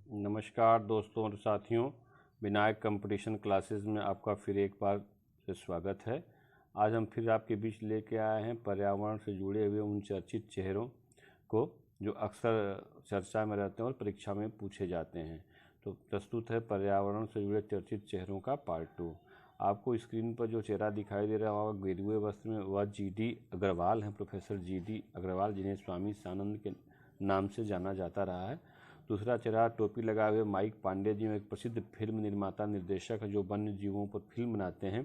नमस्कार दोस्तों और साथियों, विनायक कंपटीशन क्लासेस में आपका फिर एक बार से स्वागत है। आज हम फिर आपके बीच लेके आए हैं पर्यावरण से जुड़े हुए उन चर्चित चेहरों को जो अक्सर चर्चा में रहते हैं और परीक्षा में पूछे जाते हैं। तो प्रस्तुत है पर्यावरण से जुड़े चर्चित चेहरों का पार्ट 2। आपको स्क्रीन पर जो चेहरा दिखाई दे रहा होगा गेरुए वस्त्र में, वह GD अग्रवाल हैं, प्रोफेसर GD अग्रवाल, जिन्हें स्वामी सानंद के नाम से जाना जाता रहा है। दूसरा चेहरा टोपी लगाए हुए माइक पांडे जी, एक प्रसिद्ध फिल्म निर्माता निर्देशक हैं जो वन्य जीवों पर फिल्म बनाते हैं।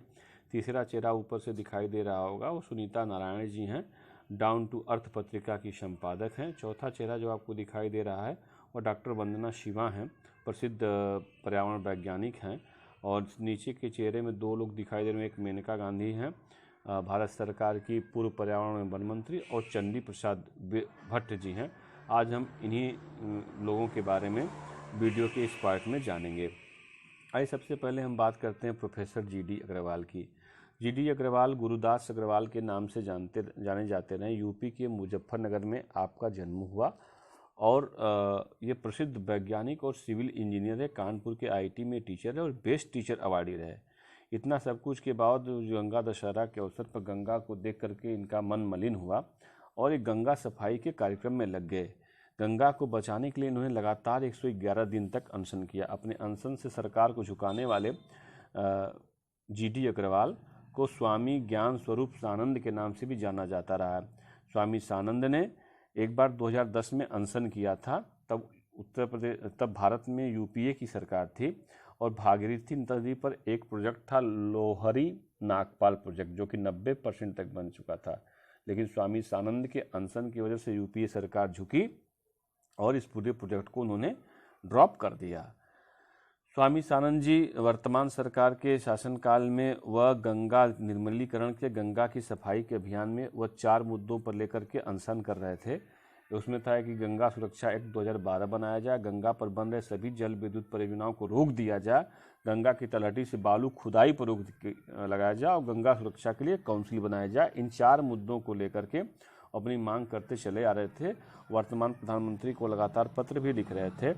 तीसरा चेहरा ऊपर से दिखाई दे रहा होगा वो सुनीता नारायण जी हैं, डाउन टू अर्थ पत्रिका की संपादक हैं। चौथा चेहरा जो आपको दिखाई दे रहा है वह डॉक्टर वंदना शिवा हैं, प्रसिद्ध पर्यावरण वैज्ञानिक हैं। और नीचे के चेहरे में दो लोग दिखाई दे रहे हैं, एक मेनका गांधी हैं, भारत सरकार की पूर्व पर्यावरण एवं वन मंत्री, और चंडी प्रसाद भट्ट जी हैं। आज हम इन्हीं लोगों के बारे में वीडियो के इस पार्ट में जानेंगे। आइए सबसे पहले हम बात करते हैं प्रोफेसर GD अग्रवाल की। GD अग्रवाल गुरुदास अग्रवाल के नाम से जाने जाते रहे। यूपी के मुजफ्फरनगर में आपका जन्म हुआ और ये प्रसिद्ध वैज्ञानिक और सिविल इंजीनियर है। कानपुर के IIT में टीचर है और बेस्ट टीचर अवार्डी रहे। इतना सब कुछ के बाद गंगा दशहरा के अवसर पर गंगा को देख करके इनका मन मलिन हुआ और एक गंगा सफाई के कार्यक्रम में लग गए। गंगा को बचाने के लिए इन्होंने लगातार 111 दिन तक अनशन किया। अपने अनशन से सरकार को झुकाने वाले GD अग्रवाल को स्वामी ज्ञान स्वरूप सानंद के नाम से भी जाना जाता रहा है। स्वामी सानंद ने एक बार 2010 में अनशन किया था। तब भारत में UPA की सरकार थी और भागीरथी नदी पर एक प्रोजेक्ट था, लोहरी नागपाल प्रोजेक्ट, जो कि 90% तक बन चुका था। लेकिन स्वामी सानंद के अनशन की वजह से UPA सरकार झुकी और इस पूरे प्रोजेक्ट को उन्होंने ड्रॉप कर दिया। स्वामी सानंद जी वर्तमान सरकार के शासनकाल में वह गंगा निर्मलीकरण के, गंगा की सफाई के अभियान में वह 4 मुद्दों पर लेकर के अनशन कर रहे थे। उसमें था कि गंगा सुरक्षा एक्ट 2012 बनाया जाए, गंगा पर बन रहे सभी जल विद्युत परियोजनाओं को रोक दिया जाए, गंगा की तलहटी से बालू खुदाई पर रोक लगाया जाए और गंगा सुरक्षा के लिए काउंसिल बनाया जाए। इन 4 मुद्दों को लेकर के अपनी मांग करते चले आ रहे थे। वर्तमान प्रधानमंत्री को लगातार पत्र भी लिख रहे थे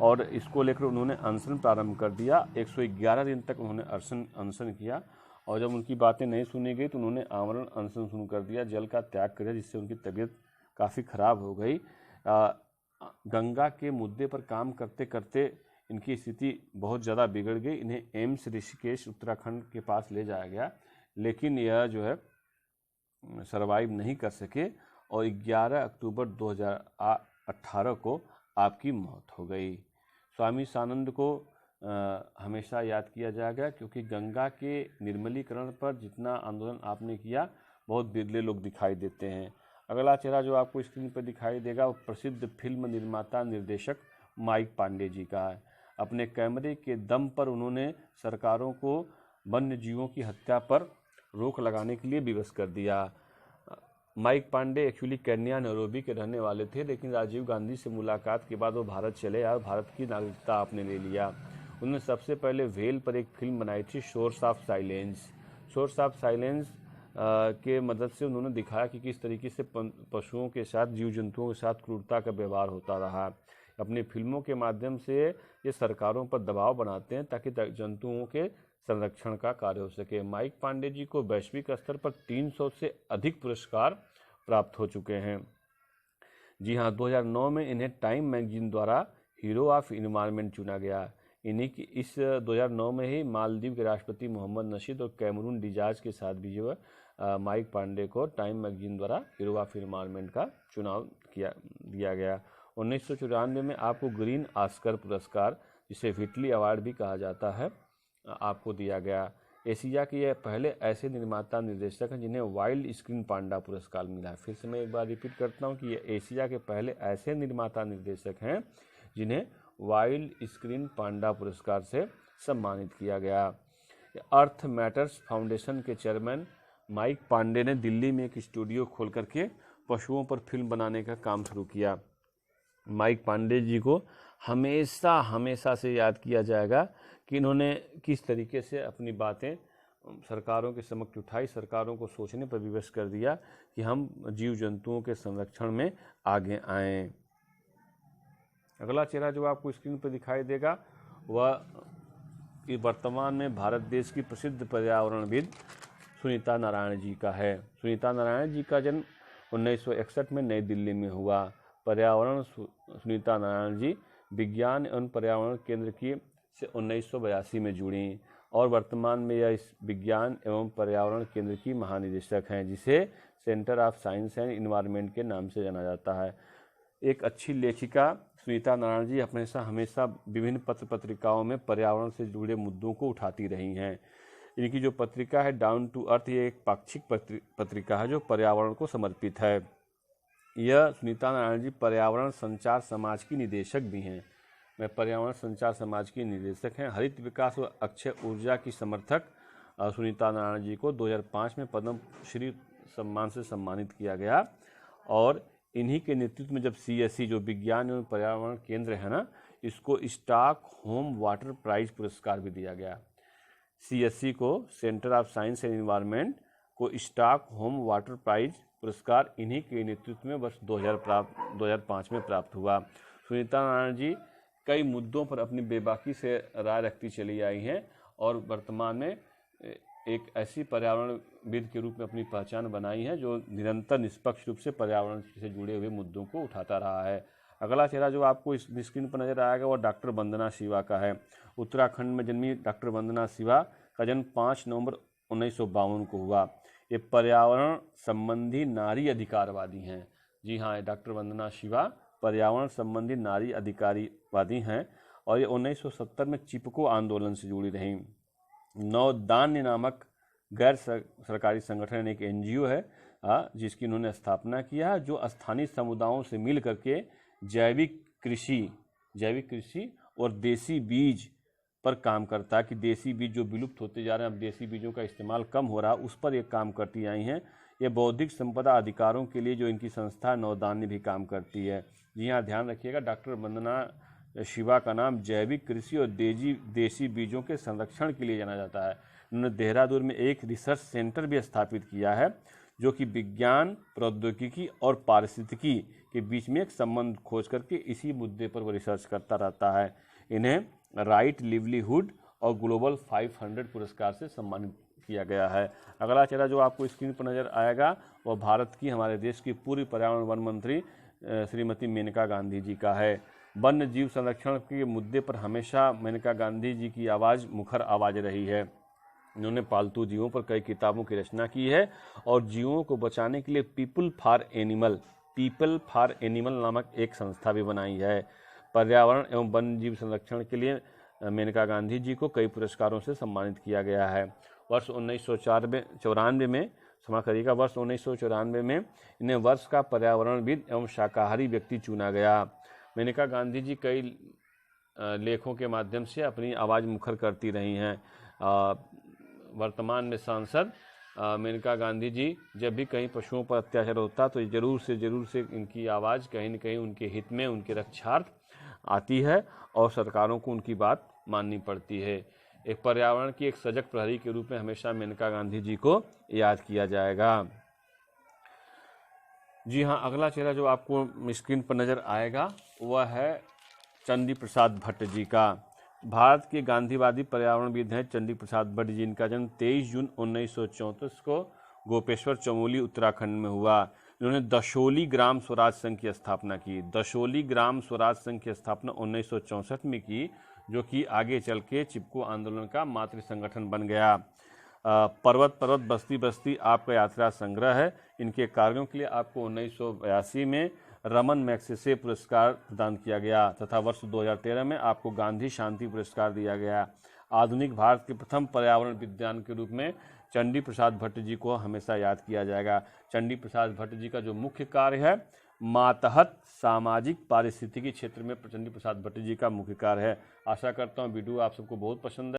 और इसको लेकर उन्होंने अनशन प्रारंभ कर दिया। 111 दिन तक उन्होंने अनशन किया और जब उनकी बातें नहीं सुनी गई तो उन्होंने आमरण अनशन शुरू कर दिया, जल का त्याग कर दिया, जिससे उनकी तबीयत काफ़ी ख़राब हो गई। गंगा के मुद्दे पर काम करते करते इनकी स्थिति बहुत ज़्यादा बिगड़ गई। इन्हें एम्स ऋषिकेश उत्तराखंड के पास ले जाया गया, लेकिन यह जो है सरवाइव नहीं कर सके और 11 अक्टूबर 2018 को आपकी मौत हो गई। स्वामी सानंद को हमेशा याद किया जाएगा क्योंकि गंगा के निर्मलीकरण पर जितना आंदोलन आपने किया, बहुत बिरले लोग दिखाई देते हैं। अगला चेहरा जो आपको स्क्रीन पर दिखाई देगा वो प्रसिद्ध फिल्म निर्माता निर्देशक माइक पांडे जी का है। अपने कैमरे के दम पर उन्होंने सरकारों को वन्य जीवों की हत्या पर रोक लगाने के लिए विवश कर दिया। Mike Pandey actually Kenya Nairobi के रहने वाले थे, लेकिन राजीव गांधी से मुलाकात के बाद वो भारत चले आए और भारत की नागरिकता आपने ले लिया। उन्होंने सबसे पहले व्हेल पर एक फिल्म बनाई थी, source of silence. Source of silence के मदद से उन्होंने दिखाया कि किस तरीके से पशुओं के साथ, जीव जंतुओं के साथ क्रूरता का व्यवहार होता रहा। अपनी फिल्मों के माध्यम से ये सरकारों पर दबाव बनाते हैं ताकि जंतुओं के संरक्षण का कार्य हो सके। माइक पांडे जी को वैश्विक स्तर पर 300 से अधिक पुरस्कार प्राप्त हो चुके हैं। जी हाँ, 2009 में इन्हें टाइम मैगजीन द्वारा हीरो ऑफ इन्वायरमेंट चुना गया। इन्हीं की इस 2009 में ही मालदीव के राष्ट्रपति मोहम्मद नशीद और कैमरून डिजाज के साथ भी जो है माइक पांडे को टाइम मैगजीन द्वारा हीरो ऑफ इन्वायरमेंट का चुनाव दिया गया। 1994 में आपको ग्रीन ऑस्कर पुरस्कार, जिसे व्हिटली अवार्ड भी कहा जाता है, आपको दिया गया। एशिया के ये पहले ऐसे निर्माता निर्देशक हैं जिन्हें वाइल्ड स्क्रीन पांडा पुरस्कार मिला है। फिर से मैं एक बार रिपीट करता हूँ कि ये एशिया के पहले ऐसे निर्माता निर्देशक हैं जिन्हें वाइल्ड स्क्रीन पांडा पुरस्कार से सम्मानित किया गया। अर्थ मैटर्स फाउंडेशन के चेयरमैन माइक पांडे ने दिल्ली में एक स्टूडियो खोल करके पशुओं पर फिल्म बनाने का काम शुरू किया। माइक पांडे जी को हमेशा से याद किया जाएगा कि इन्होंने किस तरीके से अपनी बातें सरकारों के समक्ष उठाई, सरकारों को सोचने पर विवश कर दिया कि हम जीव जंतुओं के संरक्षण में आगे आएं। अगला चेहरा जो आपको स्क्रीन पर दिखाई देगा वह कि वर्तमान में भारत देश की प्रसिद्ध पर्यावरणविद सुनीता नारायण जी का है। सुनीता नारायण जी का जन्म 1961 में नई दिल्ली में हुआ। पर्यावरण सुनीता नारायण जी विज्ञान एवं पर्यावरण केंद्र की से 1982 में जुड़ी और वर्तमान में यह इस विज्ञान एवं पर्यावरण केंद्र की महानिदेशक हैं, जिसे centre of science and environment के नाम से जाना जाता है। एक अच्छी लेखिका सुनीता नारायण जी हमेशा विभिन्न पत्र पत्रिकाओं में पर्यावरण से जुड़े मुद्दों को उठाती रही हैं। इनकी जो पत्रिका है डाउन टू अर्थ, ये एक पाक्षिक पत्रिका है जो पर्यावरण को समर्पित है। यह सुनीता नारायण जी पर्यावरण संचार समाज की निदेशक भी हैं। मैं पर्यावरण संचार समाज की निदेशक हैं। हरित विकास व अक्षय ऊर्जा की समर्थक सुनीता नारायण जी को 2005 में पद्म श्री सम्मान से सम्मानित किया गया और इन्हीं के नेतृत्व में जब CSE जो विज्ञान एवं पर्यावरण केंद्र है ना, इसको स्टॉकहोम वाटर प्राइज पुरस्कार भी दिया गया। CSE को centre of science and environment को स्टॉकहोम वाटर प्राइज पुरस्कार इन्हीं के नेतृत्व में वर्ष 2005 में प्राप्त हुआ। सुनीता नारायण जी कई मुद्दों पर अपनी बेबाकी से राय रखती चली आई हैं और वर्तमान में एक ऐसी पर्यावरणविद के रूप में अपनी पहचान बनाई है जो निरंतर निष्पक्ष रूप से पर्यावरण से जुड़े हुए मुद्दों को उठाता रहा है। अगला चेहरा जो आपको इस स्क्रीन पर नजर आएगा वह डॉक्टर वंदना शिवा का है। उत्तराखंड में जन्मी डॉक्टर वंदना शिवा का जन्म 5 नवंबर 1952 को हुआ। ये पर्यावरण संबंधी नारी अधिकारवादी हैं। जी हाँ, डॉक्टर वंदना शिवा पर्यावरण संबंधी नारी अधिकारवादी हैं और ये 1970 में चिपको आंदोलन से जुड़ी रहीं। नवदान्य नामक गैर सरकारी संगठन एक NGO है जिसकी उन्होंने स्थापना किया है, जो स्थानीय समुदायों से मिल करके जैविक कृषि और देसी बीज पर काम करता है कि देसी बीज जो विलुप्त होते जा रहे हैं, अब देसी बीजों का इस्तेमाल कम हो रहा है, उस पर ये काम करती आई हैं। ये बौद्धिक संपदा अधिकारों के लिए जो इनकी संस्था नवदान्य भी काम करती है। जी हाँ, ध्यान रखिएगा, डॉक्टर वंदना शिवा का नाम जैविक कृषि और देसी बीजों के संरक्षण के लिए जाना जाता है। उन्होंने देहरादून में एक रिसर्च सेंटर भी स्थापित किया है जो कि विज्ञान, प्रौद्योगिकी और पारिस्थितिकी के बीच में एक संबंध खोज करके इसी मुद्दे पर वो रिसर्च करता रहता है। इन्हें राइट लिवलीहुड और ग्लोबल 500 पुरस्कार से सम्मानित किया गया है। अगला चेहरा जो आपको स्क्रीन पर नजर आएगा वह भारत की, हमारे देश की पूर्व पर्यावरण वन मंत्री श्रीमती मेनका गांधी जी का है। वन्य जीव संरक्षण के मुद्दे पर हमेशा मेनका गांधी जी की आवाज़ मुखर आवाज़ रही है। इन्होंने पालतू जीवों पर कई किताबों की रचना की है और जीवों को बचाने के लिए पीपल फॉर एनिमल नामक एक संस्था भी बनाई है। पर्यावरण एवं वन्य जीव संरक्षण के लिए मेनका गांधी जी को कई पुरस्कारों से सम्मानित किया गया है। वर्ष 1994 में वर्ष 1994 में इन्हें वर्ष का पर्यावरणविद एवं शाकाहारी व्यक्ति चुना गया। मेनका गांधी जी कई लेखों के माध्यम से अपनी आवाज़ मुखर करती रही हैं। वर्तमान में सांसद मेनका गांधी जी जब भी कहीं पशुओं पर अत्याचार होता तो जरूर से इनकी आवाज़ कहीं न कहीं उनके हित में, उनके रक्षार्थ आती है और सरकारों को उनकी बात माननी पड़ती है। एक पर्यावरण की एक सजग प्रहरी के रूप में हमेशा मेनका गांधी जी को याद किया जाएगा। जी हाँ, अगला चेहरा जो आपको स्क्रीन पर नज़र आएगा वह है चंडी प्रसाद भट्ट जी का। भारत के गांधीवादी पर्यावरणविद हैं चंडी प्रसाद भट्ट जी। इनका जन्म 23 जून 1934 को गोपेश्वर चमोली उत्तराखंड में हुआ। इन्होंने दशोली ग्राम स्वराज संघ की स्थापना की। दशोली ग्राम स्वराज संघ की स्थापना 1964 में की, जो कि आगे चल के चिपको आंदोलन का मातृ संगठन बन गया। पर्वत बस्ती बस्ती आपका यात्रा संग्रह है। इनके कार्यों के लिए आपको 1982 में रमन मैग्सेसे पुरस्कार प्रदान किया गया तथा वर्ष 2013 में आपको गांधी शांति पुरस्कार दिया गया। आधुनिक भारत के प्रथम पर्यावरण विद्वान के रूप में चंडी प्रसाद भट्ट जी को हमेशा याद किया जाएगा। चंडी प्रसाद भट्ट जी का जो मुख्य कार्य है मातहत सामाजिक पारिस्थितिकी क्षेत्र में चंडी प्रसाद भट्ट जी का मुख्य कार्य है। आशा करता हूँ वीडियो आप सबको बहुत पसंद है।